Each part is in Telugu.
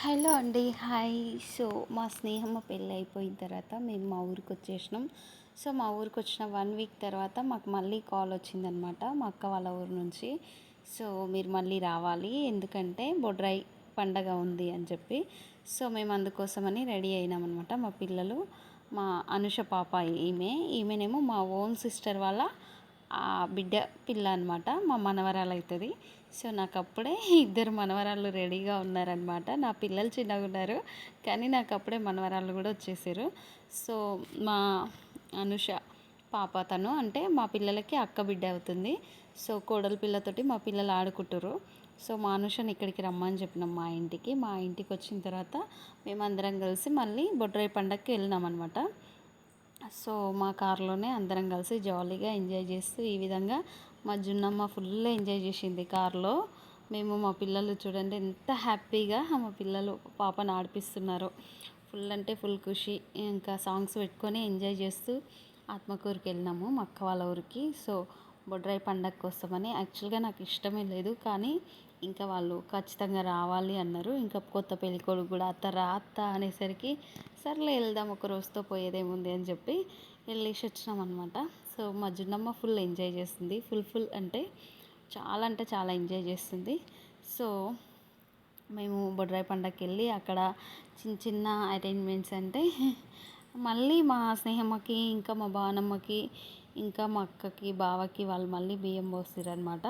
హలో అండి. హాయ్. సో, మా స్నేహమ్మ పెళ్ళి అయిపోయిన తర్వాత మేము మా ఊరికి వచ్చేసినాం. సో, మా ఊరికి వచ్చిన 1 వీక్ తర్వాత మాకు మళ్ళీ కాల్ వచ్చిందనమాట మా అక్క వాళ్ళ ఊరు నుంచి. సో, మీరు మళ్ళీ రావాలి, ఎందుకంటే బొడ్రాయి పండగ ఉంది అని చెప్పి. సో, మేము అందుకోసమని రెడీ అయినామన్నమాట. మా పిల్లలు, మా అనుష పాప ఈమెనేమో మా ఓన్ సిస్టర్ వాళ్ళ బిడ్డ పిల్ల అనమాట. మా మనవరాలు అవుతుంది. సో, నాకు అప్పుడే ఇద్దరు మనవరాళ్ళు రెడీగా ఉన్నారనమాట. నా పిల్లలు చిన్నగా ఉన్నారు, కానీ నాకు అప్పుడే మనవరాళ్ళు కూడా వచ్చేసారు. సో, మా అనుష పాప తను, అంటే మా పిల్లలకి అక్క బిడ్డ అవుతుంది. సో, కోడల పిల్లతోటి మా పిల్లలు ఆడుకుంటారు. సో, మా అనుషని ఇక్కడికి రమ్మని చెప్పినాం మా ఇంటికి. మా ఇంటికి వచ్చిన తర్వాత మేమందరం కలిసి మళ్ళీ బొడ్రాయి పండగకి వెళ్ళినాం అనమాట. సో, మా కార్లోనే అందరం కలిసి జాలీగా ఎంజాయ్ చేస్తూ ఈ విధంగా మా జున్నమ్మ ఫుల్ ఎంజాయ్ చేసింది కార్లో. మేము మా పిల్లలు చూడండి ఎంత హ్యాపీగా మా పిల్లలు పాపను ఆడిపిస్తున్నారు. ఫుల్ అంటే ఫుల్ ఖుషి. ఇంకా సాంగ్స్ పెట్టుకొని ఎంజాయ్ చేస్తూ ఆత్మకూరుకి వెళ్ళినాము మా అక్క వాళ్ళ ఊరికి. సో, బొడ్రాయి పండగ కోసమని. యాక్చువల్గా నాకు ఇష్టమే లేదు, కానీ ఇంకా వాళ్ళు ఖచ్చితంగా రావాలి అన్నారు. ఇంకా కొత్త పెళ్ళికొడుకు కూడా అత్త అనేసరికి సర్లే వెళ్దాం, ఒక రోజుతో పోయేదేముంది అని చెప్పి వెళ్ళేసి వచ్చినాం అనమాట. సో, మా జున్నమ్మ ఫుల్ ఎంజాయ్ చేస్తుంది. ఫుల్ అంటే చాలా ఎంజాయ్ చేస్తుంది. సో, మేము బొడ్రాయి పండగకి వెళ్ళి అక్కడ చిన్న చిన్న అరేంజ్మెంట్స్ అంటే మళ్ళీ మా స్నేహమ్మకి, ఇంకా మా బావనమ్మకి, ఇంకా మా అక్కకి బావకి వాళ్ళు మళ్ళీ బియ్యం పోస్తారు అనమాట.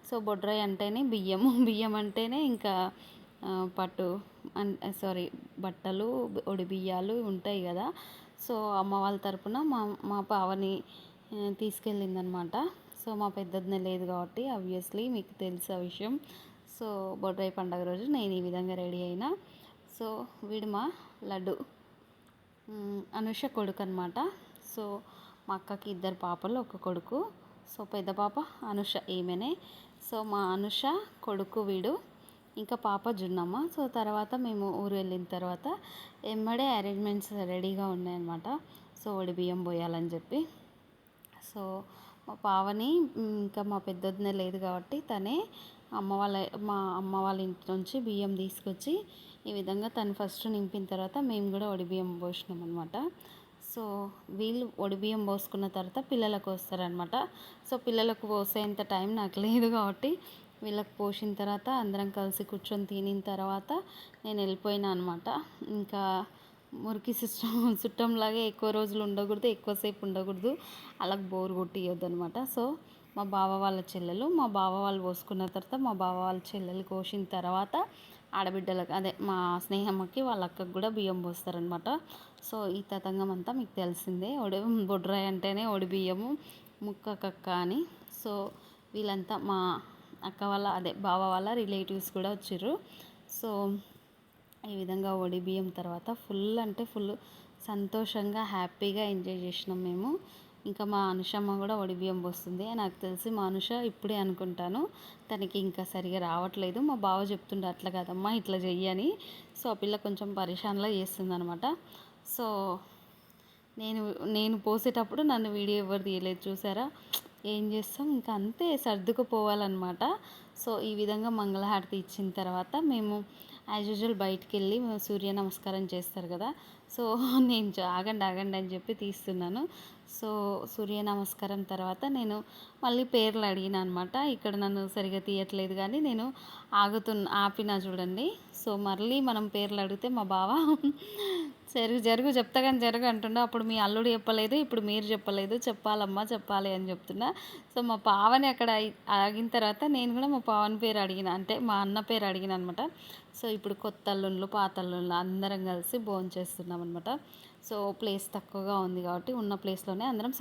సో, బొడ్రాయి అంటేనే బియ్యం అంటేనే ఇంకా పట్టు సారీ బట్టలు, ఒడి బియ్యాలు ఉంటాయి కదా. సో, అమ్మ వాళ్ళ తరపున మా మా బావని తీసుకెళ్ళిందనమాట. సో, మా పెద్దదినే లేదు కాబట్టి ఆబ్వియస్లీ మీకు తెలుసు ఆ విషయం. సో, బొడ్రాయి పండగ రోజు నేను ఈ విధంగా రెడీ అయినా. సో, వీడు మా లడ్డు అనుష కొడుకు అనమాట. సో, మా అక్కకి ఇద్దరు పాపలు, ఒక కొడుకు. సో, పెద్ద పాప అనుష ఈమెనే. సో, మా అనుష కొడుకు వీడు, ఇంకా పాప జున్నమ్మ. సో, తర్వాత మేము ఊరు వెళ్ళిన తర్వాత ఎమ్మడే అరేంజ్మెంట్స్ రెడీగా ఉన్నాయన్నమాట. సో, ఒడి బియ్యం పోయాలని చెప్పి. సో, మా పావని ఇంకా మా పెద్దొదిన లేదు కాబట్టి తనే మా అమ్మ వాళ్ళ ఇంటి నుంచి బియ్యం తీసుకొచ్చి ఈ విధంగా తను ఫస్ట్ నింపిన తర్వాత మేము కూడా ఒడి బియ్యం పోసినాం అనమాట. సో, వీళ్ళు ఒడి బియ్యం పోసుకున్న తర్వాత పిల్లలకు వస్తారనమాట. సో, పిల్లలకు పోసేంత టైం నాకు లేదు కాబట్టి వీళ్ళకి పోసిన తర్వాత అందరం కలిసి కూర్చొని తినిన తర్వాత నేను వెళ్ళిపోయినా అనమాట. ఇంకా మురికి చుట్టంలాగే ఎక్కువ రోజులు ఉండకూడదు, ఎక్కువసేపు ఉండకూడదు, అలా బోర్ కొట్టియొద్దు అనమాట. సో, మా బావ వాళ్ళ చెల్లెలు, మా బావ వాళ్ళు పోసుకున్న తర్వాత మా బావ వాళ్ళ చెల్లెలు కోసిన తర్వాత ఆడబిడ్డలకు, అదే మా స్నేహమ్మకి వాళ్ళ అక్కకు కూడా బియ్యం పోస్తారనమాట. సో, ఈ తతంగం అంతా మీకు తెలిసిందే. బొడ్రాయి అంటేనే ఒడి బియ్యము, ముక్క కక్క అని. సో, వీళ్ళంతా మా అక్క వాళ్ళ, అదే బావ వాళ్ళ రిలేటివ్స్ కూడా వచ్చారు. సో, ఈ విధంగా ఒడి బియ్యం తర్వాత ఫుల్ అంటే ఫుల్ సంతోషంగా హ్యాపీగా ఎంజాయ్ చేసినాం మేము. ఇంకా మా అనుషమ్మ కూడా ఒడి బియ్యం పోస్తుంది. నాకు తెలిసి మా అనుష ఇప్పుడే అనుకుంటాను తనకి ఇంకా సరిగా రావట్లేదు. మా బావ చెప్తుండే అట్లా కాదమ్మా ఇట్లా చెయ్యని. సో, ఆ పిల్ల కొంచెం పరిశానలా చేస్తుంది అనమాట. సో, నేను నేను పోసేటప్పుడు నన్ను వీడియో ఎవరు తీయలేదు, చూసారా. ఏం చేస్తాం, ఇంకా అంతే సర్దుకుపోవాలన్నమాట. సో, ఈ విధంగా మంగళహారతి ఇచ్చిన తర్వాత మేము యాజ్ యూజువల్ బయటికి వెళ్ళి సూర్య నమస్కారం చేస్తారు కదా. సో, నేను ఆగండి అని చెప్పి తీస్తున్నాను. సో, సూర్య నమస్కారం తర్వాత నేను మళ్ళీ పేర్లు అడిగిన అనమాట. ఇక్కడ నన్ను సరిగా తీయట్లేదు కానీ నేను ఆపినా చూడండి. సో, మళ్ళీ మనం పేర్లు అడిగితే మా బావ జరుగు చెప్తా కానీ జరుగు అంటుండే. అప్పుడు మీ అల్లుడు చెప్పలేదు, ఇప్పుడు మీరు చెప్పలేదు, చెప్పాలమ్మా చెప్పాలి అని చెప్తున్నా. సో, మా పావని అక్కడ ఆగిన తర్వాత నేను కూడా మా పావని పేరు అడిగిన, అంటే మా అన్న పేరు అడిగిన అనమాట. సో, ఇప్పుడు కొత్త అల్లుళ్ళు పాత అల్లుళ్ళు అందరం కలిసి భోంచేస్తున్నాం అనమాట. సో, ప్లేస్ తక్కువగా ఉంది కాబట్టి ఉన్న ప్లేస్లోనే అందరం